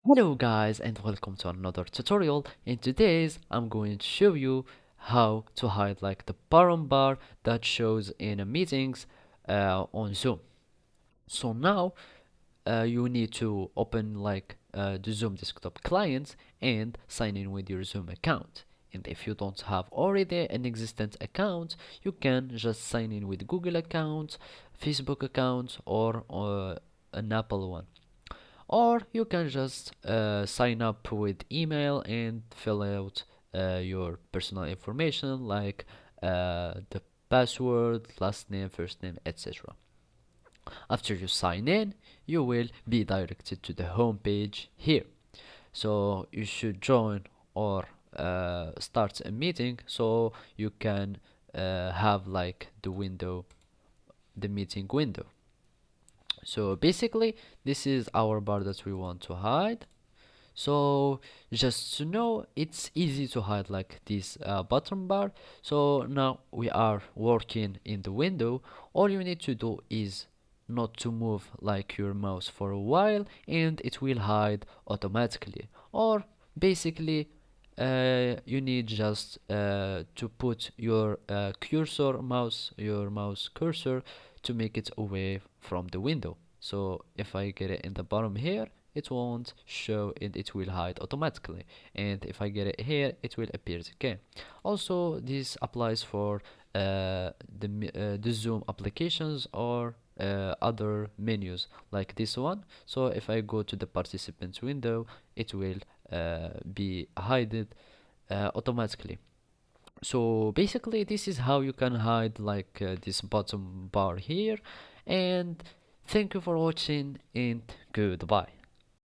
Hello guys and welcome to another tutorial. In today's I'm going to show you how to hide like the bottom bar that shows in a meetings on Zoom. So now you need to open like the Zoom desktop client and sign in with your Zoom account. And if you don't have already an existent account, you can just sign in with Google account, Facebook account, or an Apple one, or you can just sign up with email and fill out your personal information like the password, last name, first name, etc. After you sign in, you will be directed to the home page here. So you should join or start a meeting so you can have like the meeting window. So basically, this is our bar that we want to hide. So just to know, it's easy to hide like this bottom bar. So now we are working in the window. All you need to do is not to move like your mouse for a while and it will hide automatically. Or basically you need just to put your your mouse cursor to make it away from the window. So if I get it in the bottom here, it won't show and it will hide automatically, and if I get it here it will appear again. Also this applies for the Zoom applications or other menus like this one. So if I go to the participants window, it will be hidden automatically. So basically this is how you can hide like this bottom bar here. And thank you for watching and goodbye.